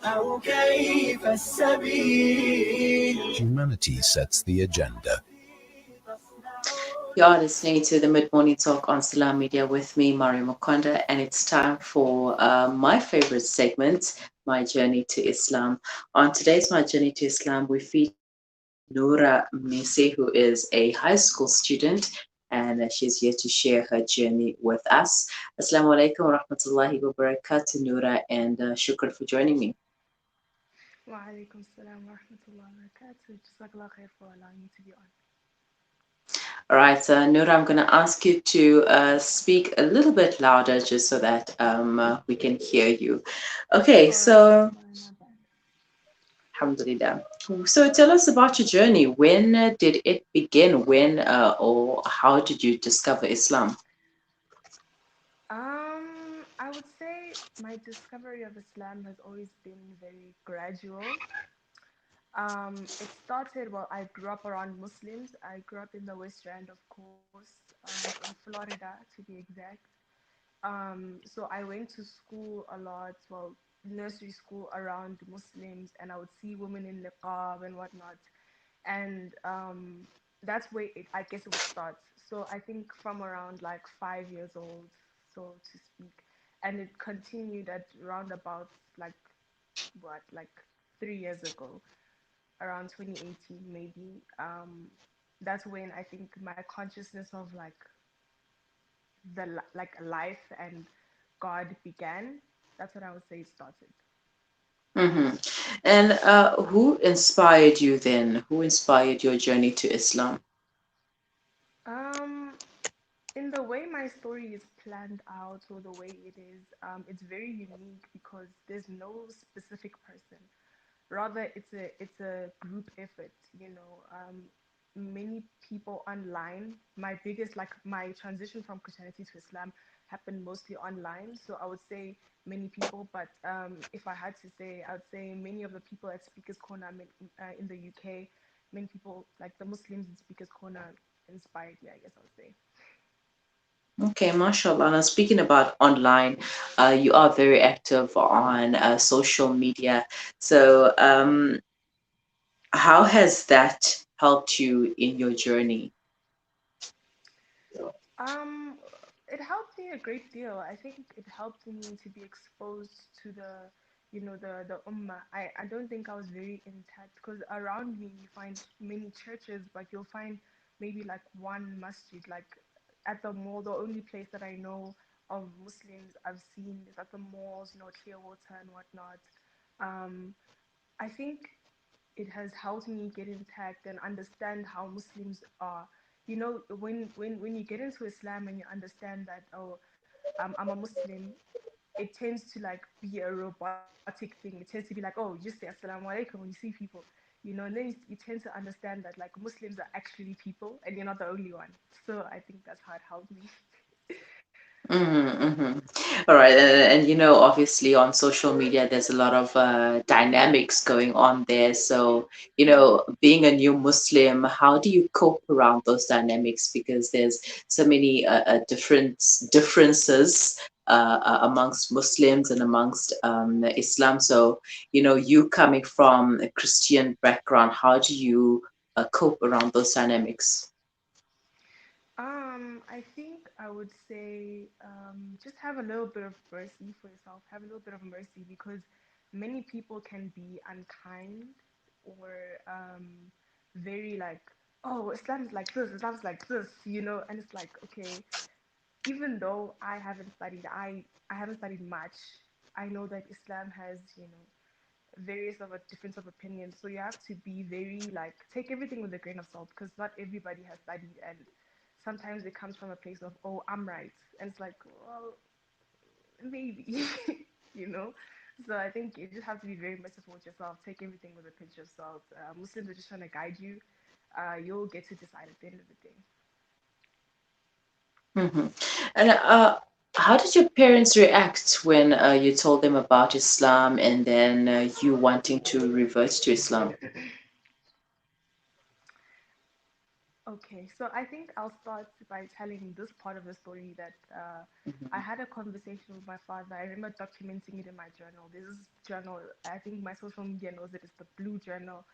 أو كيف السبيل. Humanity sets the agenda. You are listening to the Mid Morning Talk on Salam Media with me, Mario Mokonda, and it's time for my favorite segment, My Journey to Islam. On today's My Journey to Islam, we feature Nura Mnisi, who is a high school student, and she's here to share her journey with us. Assalamu alaikum wa rahmatullahi wa barakatuh, Nura, and shukran for joining me. Wa alaikum salam wa rahmatullahi wa barakatuh. Jazakallah khair for allowing me to be on. All right, Nura, I'm going to ask you to speak a little bit louder just so that we can hear you. Okay, Alright, I'm so trying my best. alhamdulillah. So tell us about your journey. When did it begin? When or how did you discover Islam? I would say my discovery of Islam has always been very gradual. It started, well, I grew up around Muslims. I grew up in the West End, of course, in Florida to be exact. So I went to school a lot, well, nursery school around Muslims, and I would see women in niqab and whatnot. And that's where I guess it would start. So I think from around like 5 years old, so to speak, and it continued at roundabout like what, like 3 years ago, around 2018 maybe. That's when I think my consciousness of like like life and God began. That's what I would say started. Hmm. And who inspired you then? Who inspired your journey to Islam? Um, in the way my story is planned out or the way it is, it's very unique because there's no specific person. Rather, it's a group effort. Many people online. My biggest, like, my transition from Christianity to Islam happened mostly online. So I would say many people, but if I had to say, I would say many of the people at Speakers Corner in the UK, many people like the Muslims in Speakers Corner inspired me. I guess I would say. Okay, mashallah. Now, speaking about online, you are very active on social media. So, how has that helped you in your journey? Um, it helped me a great deal. I think it helped me to be exposed to the ummah. I don't think I was very intact because around me you find many churches, but you'll find maybe like one masjid. Like at the mall, the only place that I know of Muslims I've seen is at the malls, Clearwater and whatnot. Um, I think it has helped me get intact and understand how Muslims are. When you get into Islam and you understand that, oh, I'm a Muslim, it tends to like be a robotic thing. It tends to be like, oh, you just say assalamu alaikum when you see people, and then you tend to understand that like Muslims are actually people and you're not the only one. So I think that's how it helped me. Mm-hmm, mm-hmm. All right, and obviously on social media, there's a lot of dynamics going on there. So, being a new Muslim, how do you cope around those dynamics? Because there's so many differences amongst Muslims and amongst Islam. So, you coming from a Christian background, how do you cope around those dynamics? I think I would say just have a little bit of mercy for yourself. Have a little bit of mercy because many people can be unkind or very like, oh, Islam is like this, Islam's like this, and it's like, okay, even though I haven't studied much, I know that Islam has, various of a difference of opinions. So you have to be very like take everything with a grain of salt because not everybody has studied, and sometimes it comes from a place of, oh, I'm right, and it's like, well, maybe, you know. So I think you just have to be very merciful with yourself. Take everything with a pinch of salt. Muslims are just trying to guide you. You'll get to decide at the end of the day. Hmm. And how did your parents react when you told them about Islam and then you wanting to revert to Islam? Okay, so I think I'll start by telling this part of the story that I Mhm. had a conversation with my father. I remember documenting it in my journal. This is journal, I think my social media knows it is the blue journal,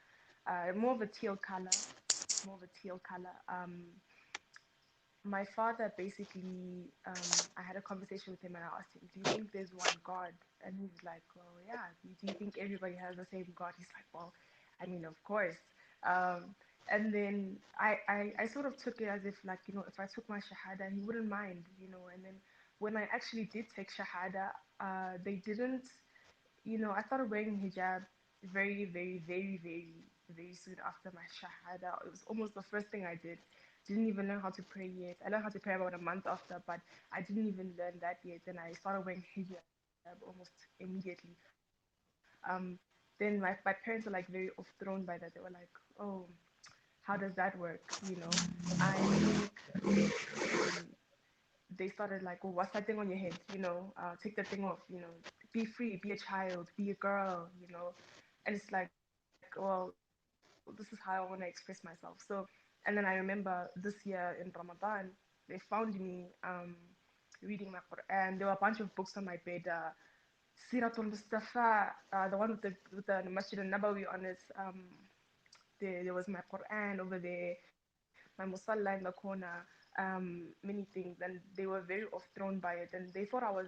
more of a teal color, more of a teal color. My father basically, I had a conversation with him and I asked him, "Do you think there's one God?" And he was like, "Well, yeah. Do you think everybody has the same God?" He's like, "Well, I mean, of course." And then I sort of took it as if, like, if I took my Shahada, he wouldn't mind. And then when I actually did take Shahada, they didn't, I started wearing hijab very, very, very, very, very soon after my shahada. It was almost the first thing I did. Didn't even learn how to pray yet. I learned how to pray about a month after, but I didn't even learn that yet. And I started wearing hijab almost immediately. Then my parents were like very off thrown by that. They were like, "Oh, how does that work?" I think um, they started like, "Oh, what's that thing on your head? Take that thing off. Be free, be a child, be a girl. And it's like, well, this is how I want to express myself." And then I remember this year in Ramadan, they found me reading my Quran. There were a bunch of books on my bed. Siratul Mustafa, the one with the Masjid al-Nabawi on it. There was my Quran over there, my musalla in the corner, many things, and they were very off thrown by it, and they thought I was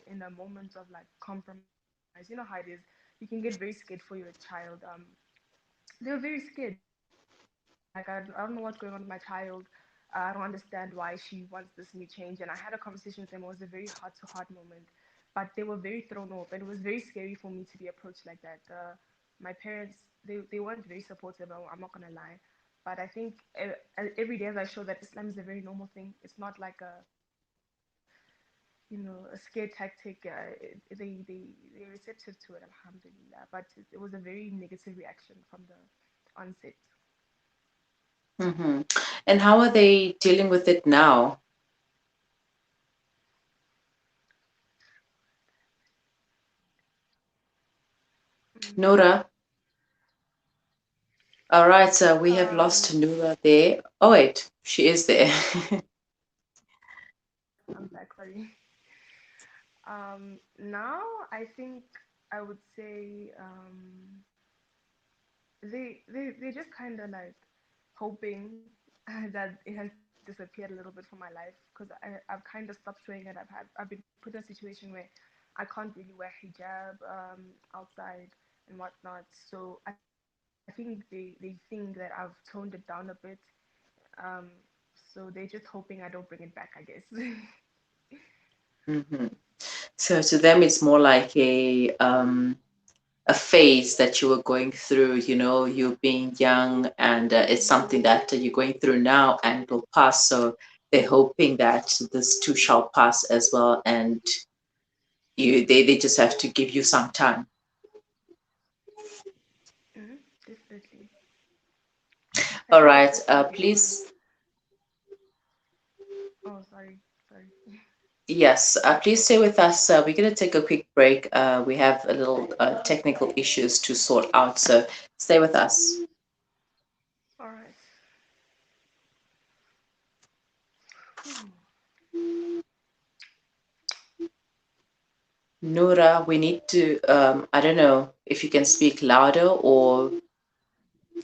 in a moment of like compromise. You know how it is. You can get very scared for your child. They were very scared. Like, I don't know what's going on with my child. I don't understand why she wants this new change. And I had a conversation with them. It was a very heart to heart moment. But they were very thrown off. And it was very scary for me to be approached like that. My parents, they weren't very supportive. I'm not going to lie. But I think every day as I show that Islam is a very normal thing, it's not like a scare tactic. They're receptive to it, alhamdulillah. But it was a very negative reaction from the onset. Mhm. And how are they dealing with it now? Mm, Nura? All right, so we have lost um, Nura there. Oh, wait, she is there. I'm back, sorry. Now I think I would say they're just kind of like hoping that it has disappeared a little bit from my life because I've kind of stopped showing it. I've been put in a situation where I can't really wear hijab outside and whatnot. So I think they think that I've toned it down a bit. Um, so they're just hoping I don't bring it back, I guess. Hmm. So to them, it's more like a phase that you were going through. You being young, and it's something that you're going through now, and it will pass. So they're hoping that this too shall pass as well, and they just have to give you some time. Definitely. I All think it's right, also because. please. Oh, sorry. Yes, please stay with us. We're going to take a quick break. We have a little technical issues to sort out, so stay with us. All right. Whew. Nora, we need to, I don't know if you can speak louder or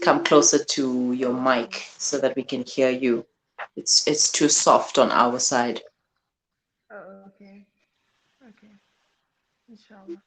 come closer to your Okay. mic so that we can hear you. It's too soft on our side. Okay. Okay. Inshallah.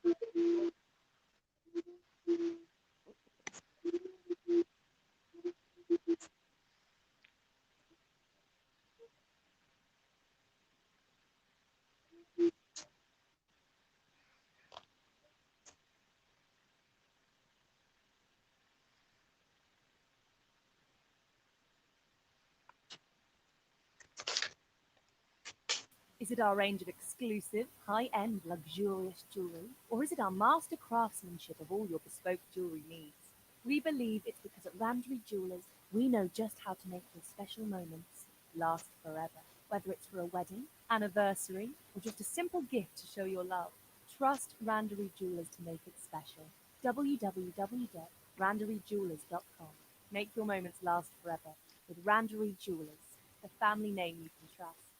Is it our range of exclusive, high-end, luxurious jewelry? Or is it our master craftsmanship of all your bespoke jewelry needs? We believe it's because at Randry Jewelers, we know just how to make those special moments last forever. Whether it's for a wedding, anniversary, or just a simple gift to show your love, trust Randery Jewelers to make it special. www.randeryjewelers.com. Make your moments last forever with Randery Jewelers, the family name you can trust.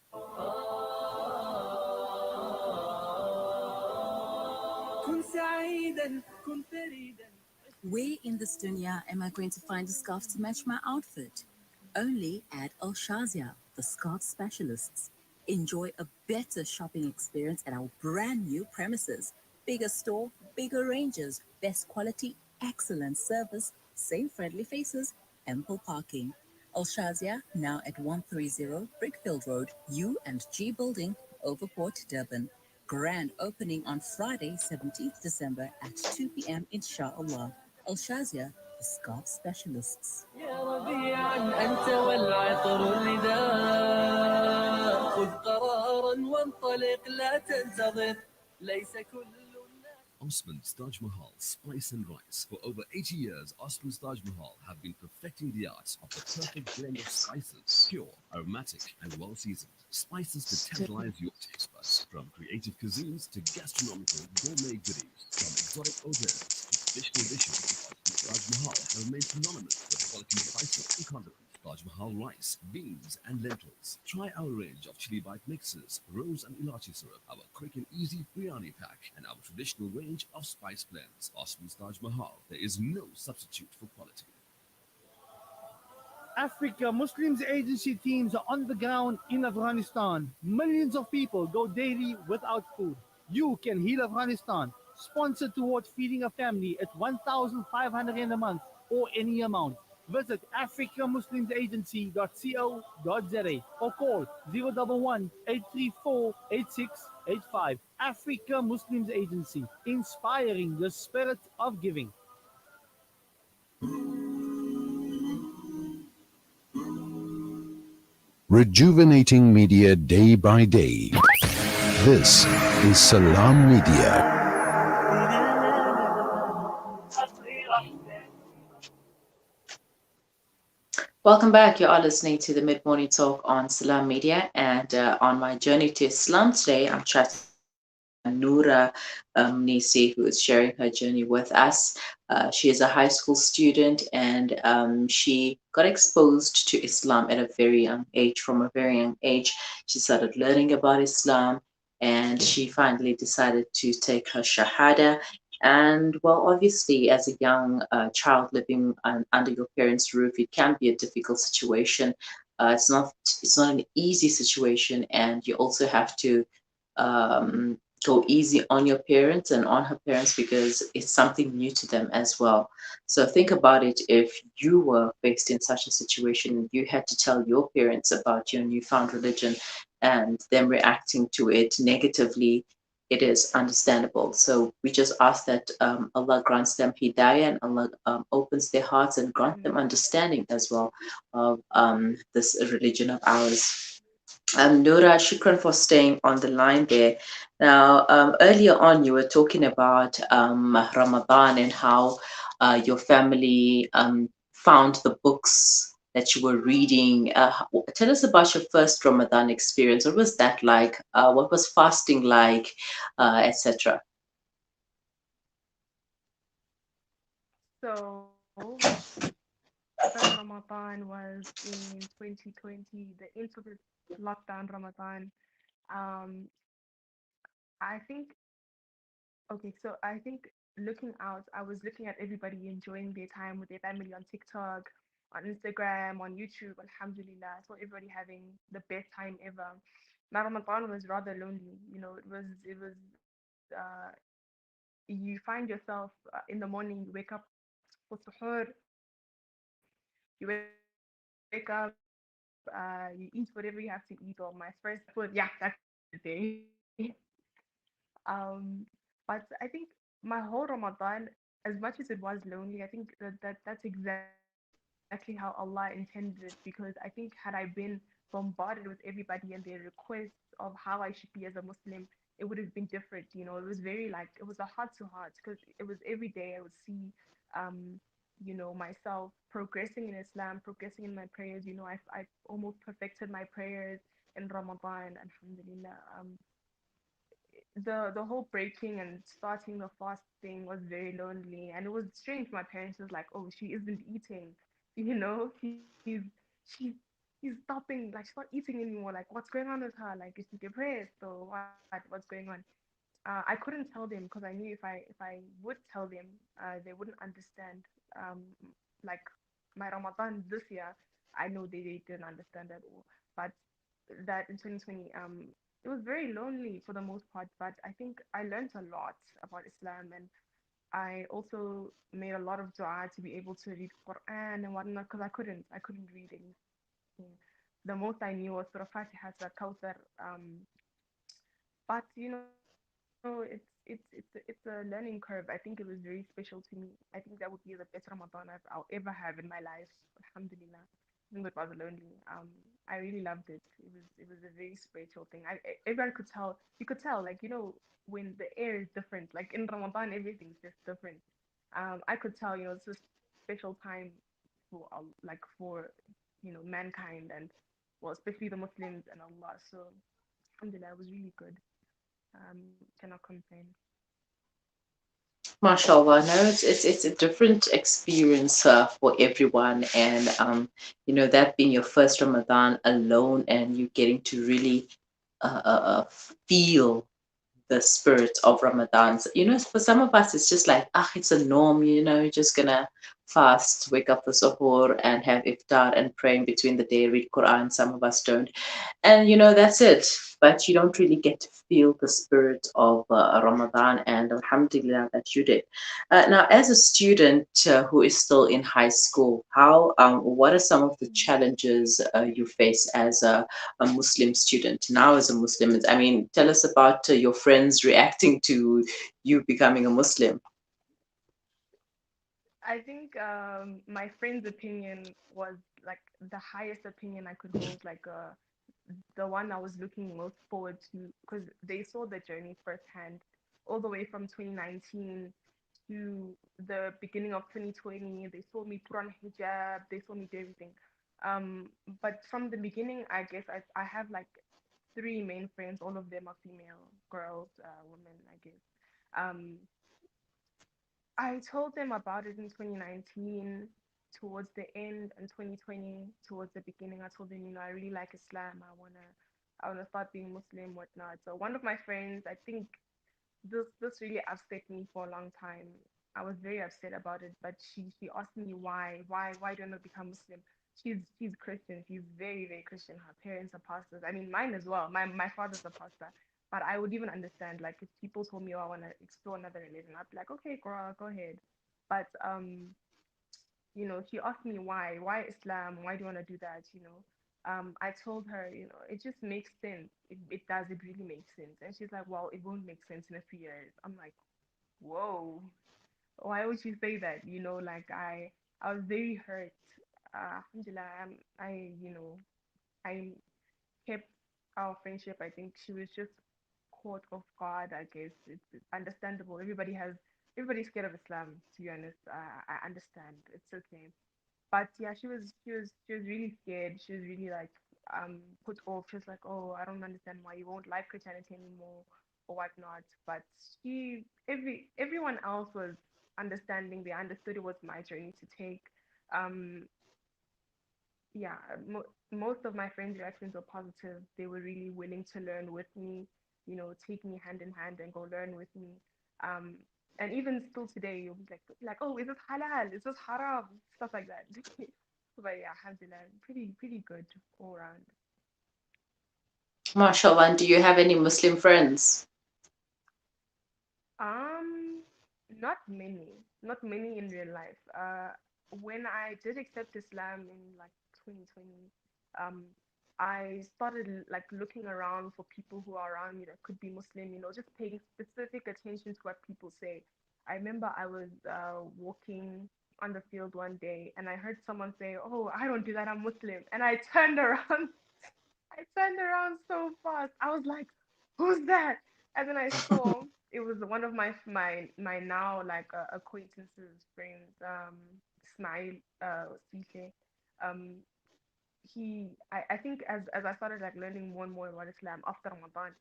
Where in this dunya am I going to find a scarf to match my outfit? Only at Al Shazia, the scarf specialists. Enjoy a better shopping experience at our brand new premises. Bigger store, bigger ranges, best quality, excellent service, same friendly faces, ample parking. Al Shazia now at 130 Brickfield Road, U and G Building, Overport, Durban. Grand opening on Friday, 17th December at 2 p.m. inshallah. Al Shazia, the scarf specialists. يا ربيعا أنت والعطر الرداء خذ قرارا وانطلق لا تنتظر ليس كل Osman's Taj Mahal Spice and Rice. For over 80 years, Osman's Taj Mahal have been perfecting the art of the perfect blend of spices, pure, aromatic, and well seasoned. Spices to tantalize your taste buds, from creative cuisines to gastronomical gourmet goodies, from exotic odors to traditional dishes. Osman's Taj Mahal have remained synonymous with quality spices and condiments. Taj Mahal rice, beans, and lentils. Try our range of chili bite mixes, rose and ilachi syrup, our quick and easy biryani pack, and our traditional range of spice blends. Osman's Taj Mahal. There is no substitute for quality. Africa Muslims Agency teams are on the ground in Afghanistan. Millions of people go daily without food. You can heal Afghanistan. Sponsor towards feeding a family at 1,500 in a month or any amount. Visit africamuslimsagency.co.za or call 011 834 8685. Africa Muslims Agency, inspiring the spirit of giving. Rejuvenating media day by day. This is Salam Media. Welcome back. You are listening to the Mid Morning Talk on Salam Media. And on my journey to Islam today, I'm chatting with Nura Mnisi, who is sharing her journey with us. She is a high school student and she got exposed to Islam at a very young age. From a very young age, she started learning about Islam and she finally decided to take her Shahada. And well, obviously, as a young child living under your parents' roof, it can be a difficult situation. It's not an easy situation, and you also have to um, go easy on your parents and on her parents because it's something new to them as well. So think about it: if you were faced in such a situation, you had to tell your parents about your newfound religion, and them reacting to it negatively, it is understandable. So we just ask that Allah grants them hidayah and Allah opens their hearts and grant them understanding as well of this religion of ours. Nura, shukran for staying on the line there. Now, earlier on, you were talking about Ramadan and how your family found the books that you were reading. Tell us about your first Ramadan experience. What was that like? What was fasting like, etc.? So, first Ramadan was in 2020, the infamous lockdown Ramadan. Um, I think, okay, so I think looking out, I was looking at everybody enjoying their time with their family on TikTok, on Instagram, on YouTube. Alhamdulillah, I saw everybody having the best time ever. My Ramadan was rather lonely. You find yourself in the morning, you wake up for suhoor, you wake up, you eat whatever you have to eat, or my first food, yeah, that's the day. Um, but I think my whole Ramadan, as much as it was lonely, I think that's exactly how Allah intended it because I think had I been bombarded with everybody and their requests of how I should be as a Muslim, it would have been different. It was very like it was a heart to heart because it was every day I would see um myself progressing in Islam, progressing in my prayers. I almost perfected my prayers in Ramadan, alhamdulillah. The whole breaking and starting the fasting was very lonely and it was strange. My parents was like, oh, she isn't eating. She's she's she's stopping, like she's not eating anymore. Like what's going on with her? Like is she depressed or what? What's going on? I couldn't tell them because I knew if I would tell them, they wouldn't understand. Like my Ramadan this year, I know they didn't understand at all. But that in 2020, it was very lonely for the most part. But I think I learned a lot about Islam, and I also made a lot of dua to be able to read Quran and whatnot because I couldn't read anything. The most I knew was Surah Fatiha, Surah Kawthar. But it's a learning curve. I think it was very special to me. I think that would be the best Ramadan I'll ever have in my life. Alhamdulillah. Even though it was lonely. I really loved it. It was a very spiritual thing. Everyone could tell. You could tell, like when the air is different. Like in Ramadan, everything's just different. I could tell, it's a special time for mankind and well, especially the Muslims and Allah. So alhamdulillah, it was really good. Cannot complain. MashaAllah, no, it's a different experience for everyone, and that being your first Ramadan alone, and you getting to really feel the spirit of Ramadan. So, for some of us, it's just like, it's a norm, you're just gonna fast, wake up for suhoor, and have iftar and praying between the day, read Quran. Some of us don't, and that's it. But you don't really get to feel the spirit of Ramadan, and Alhamdulillah that you did. Now, as a student who is still in high school, what are some of the challenges you face as a Muslim student now? As a Muslim, I mean, tell us about your friends reacting to you becoming a Muslim. I think my friend's opinion was like the highest opinion I could hold, like the one I was looking most forward to because they saw the journey firsthand, all the way from 2019 to the beginning of 2020. They saw me put on hijab, they saw me do everything. But from the beginning, I guess I have like three main friends. All of them are female girls, women, I guess. Um, I told them about it in 2019, towards the end, and 2020, towards the beginning. I told them, I really like Islam. I wanna start being Muslim, whatnot. So one of my friends, I think this really upset me for a long time. I was very upset about it, but she asked me why don't I become Muslim? She's Christian. She's very very Christian. Her parents are pastors. I mean, mine as well. My father's a pastor. But I would even understand like if people told me, oh, I want to explore another religion, I'd be like, okay, girl, go ahead. But she asked me why Islam? Why do you want to do that? I told her, it just makes sense. It does. It really makes sense. And she's like, well, it won't make sense in a few years. I'm like, whoa, why would you say that? Like I was very hurt. Alhamdulillah, I kept our friendship. I think she was just caught off guard. I guess it's understandable. Everybody's scared of Islam. To be honest, I understand. It's okay. But yeah, she was really scared. She was really like put off. She was like, oh, I don't understand why you won't like Christianity anymore or whatnot. But everyone else was understanding. They understood it was my journey to take. Um, yeah, most of my friends' reactions were positive. They were really willing to learn with me, take me hand in hand and go learn with me. Um, and even still today, you'll be like, oh, is this halal? Is this haram? Stuff like that. But yeah, alhamdulillah, pretty good all around. MashaAllah, and do you have any Muslim friends? Um, not many in real life. When I did accept Islam in like 2020, um, I started like looking around for people who are around me that could be Muslim, just paying specific attention to what people say. I remember I was walking on the field one day and I heard someone say, "Oh, I don't do that, I'm Muslim." And I turned around I turned around so fast. I was like, "Who's that?" And then I saw it was one of my now like acquaintances, friends, Smile, CK. Um, I think as I started like learning more and more about Islam after Ramadan,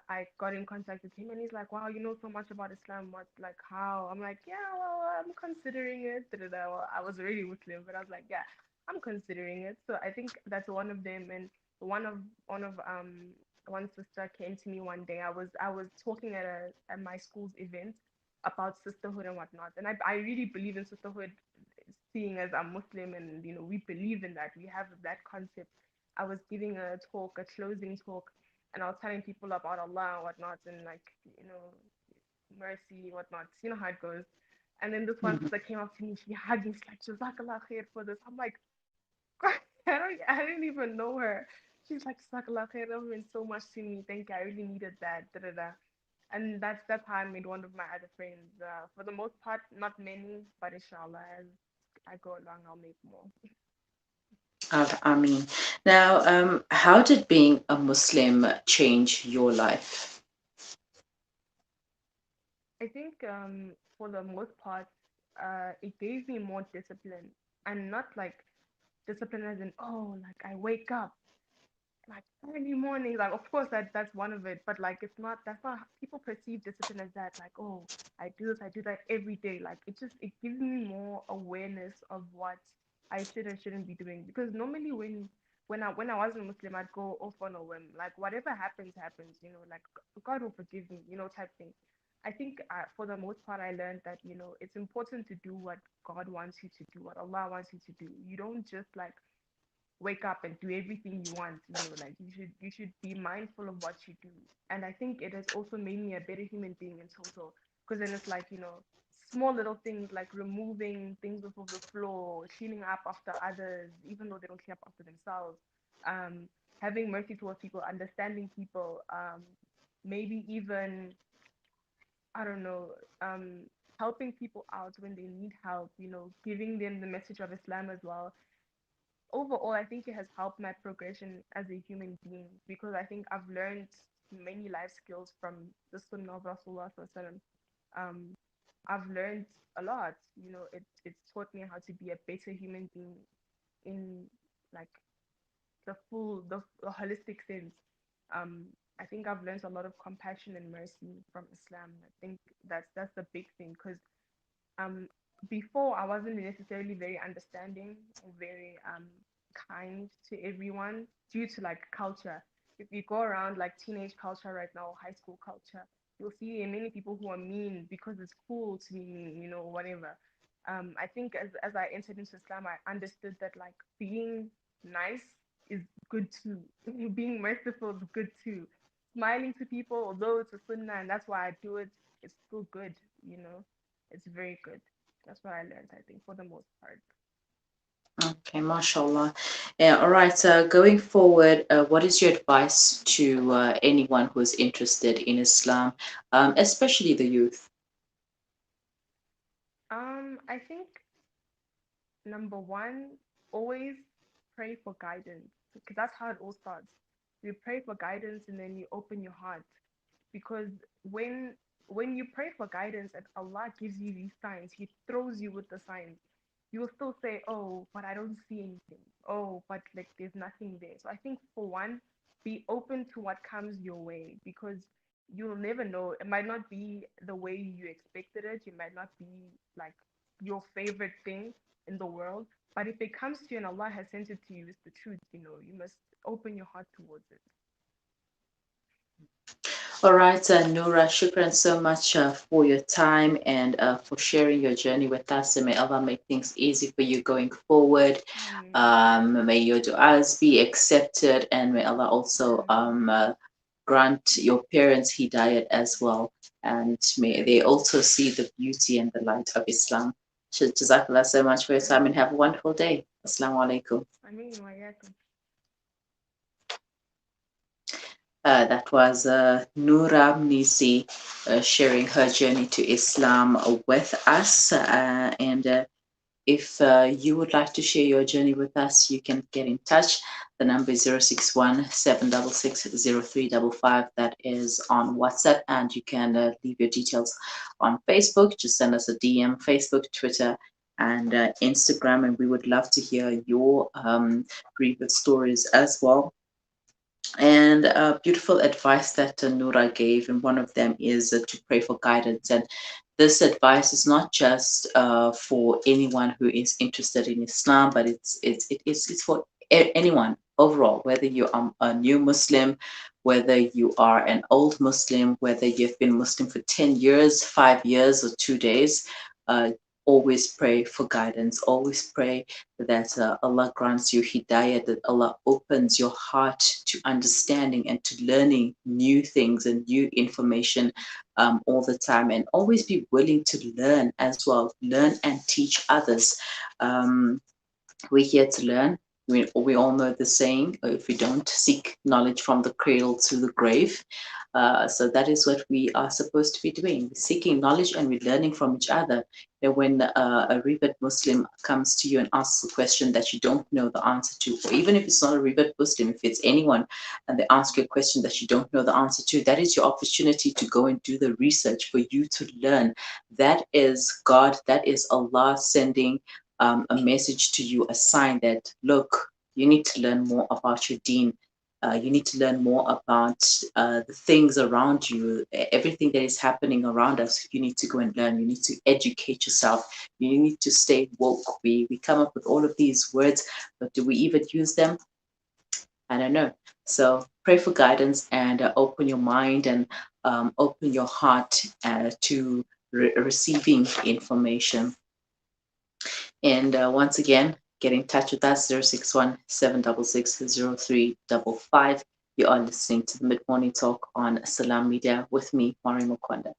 I got in contact with him and he's like, "Wow, you know so much about Islam. What like how?" I'm like, "Yeah, well, I'm considering it." Da, da, da. Well, I was already Muslim, but I was like, "Yeah." I'm considering it. So I think that's one of them. And one of one of one sister came to me one day. I was talking at my school's event about sisterhood and whatnot. And I really believe in sisterhood, seeing as I'm Muslim, and we believe in that. We have that concept. I was giving a talk, a closing talk, and I was telling people about Allah and whatnot, and like mercy, whatnot. You know how it goes. And then this one Mhm. sister came up to me. She hugged me. She's like, "Jazakallah khair for this." I'm like, I didn't even know her. She's like, "Jazakallah khair. That meant so much to me. Thank you. I really needed that." Da da da. And that's how I made one of my other friends. For the most part, not many, but inshallah, as I go along, I'll make more. I mean, now, how did being a Muslim change your life? I think for the most part, it gave me more discipline, and not like discipline as in, oh, like I wake up like early morning, like of course that's one of it, but like it's not, that's not how people perceive discipline, as that like, oh, I do this, I do that every day. Like it gives me more awareness of what I should and shouldn't be doing, because normally when I wasn't Muslim, I'd go off on a whim, like whatever happens happens, like God will forgive me, type thing. I think for the most part I learned that it's important to do what God wants you to do, what Allah wants you to do. You don't just like wake up and do everything you want, like you should be mindful of what you do. And I think it has also made me a better human being in total, because then it's like, small little things like removing things off of the floor, cleaning up after others even though they don't clean up after themselves, um having mercy towards people, understanding people, maybe even, I don't know, helping people out when they need help, giving them the message of Islam as well. Overall, I think it has helped my progression as a human being, because I think I've learned many life skills from the Sunnah of Rasulullah Sallallahu Alaihi Wasallam. Um, I've learned a lot. It's taught me how to be a better human being in like the holistic sense. I think I've learned a lot of compassion and mercy from Islam. I think that's the big thing, because um before I wasn't necessarily very understanding or very kind to everyone, due to like culture. If you go around like teenage culture right now, high school culture, you'll see many people who are mean because it's cool to be mean, whatever. I think as I entered into Islam, I understood that like being nice is good too. Being merciful is good too. Smiling to people, although it's a sunnah and that's why I do it, it's still good, you know. It's very good. That's what I learned, I think, for the most part. Okay, mashallah. Yeah, all right. Going forward, what is your advice to anyone who is interested in Islam, especially the youth? I think number one, always pray for guidance, because that's how it all starts. You pray for guidance and then you open your heart, because when when you pray for guidance and Allah gives you these signs, He throws you with the signs. You will still say, "Oh, but I don't see anything. Oh, but like there's nothing there." So I think for one, be open to what comes your way, because you'll never know. It might not be the way you expected it. It might not be like your favorite thing in the world. But if it comes to you and Allah has sent it to you, it's the truth. You must open your heart towards it. All right, Nura, shukran so much for your time and for sharing your journey with us. And may Allah make things easy for you going forward. Ameen. May your du'as be accepted, and may Allah also Ameen. grant your parents hidayat as well. And may they Ameen. also see the beauty and the light of Islam. Jazakallah so much for your time and have a Ameen. wonderful day. Assalamu alaikum. Ameen. Wa That was Nura Mnisi sharing her journey to Islam with us. And if you would like to share your journey with us, you can get in touch. The number is 061 That is on WhatsApp, and you can leave your details on Facebook. Just send us a DM, Facebook, Twitter, and Instagram, and we would love to hear your previous stories as well. And beautiful advice that Nura gave, and one of them is to pray for guidance. And this advice is not just for anyone who is interested in Islam, but it's for anyone overall, whether you are a new Muslim, whether you are an old Muslim, whether you've been Muslim for 10 years, 5 years, or 2 days. Uh, always pray for guidance. Always pray that Allah grants you hidayah, that Allah opens your heart to understanding and to learning new things and new information all the time, and always be willing to learn as well. Learn and teach others. We're here to learn. We all know the saying, if we don't seek knowledge from the cradle to the grave. So that is what we are supposed to be doing. We're seeking knowledge and we're learning from each other. And when a revert Muslim comes to you and asks a question that you don't know the answer to, or even if it's not a revert Muslim, if it's anyone, and they ask you a question that you don't know the answer to, that is your opportunity to go and do the research for you to learn. That is God, that is Allah sending a message to you, a sign that, look, you need to learn more about your deen. You need to learn more about the things around you, everything that is happening around us. You need to go and learn. You need to educate yourself. You need to stay woke. We come up with all of these words, but do we even use them? I don't know. So pray for guidance and open your mind and open your heart to receiving information. And once again, get in touch with us, 061 766 0355. You are listening to the Mid Morning Talk on Salam Media with me, Mari Mukwanda.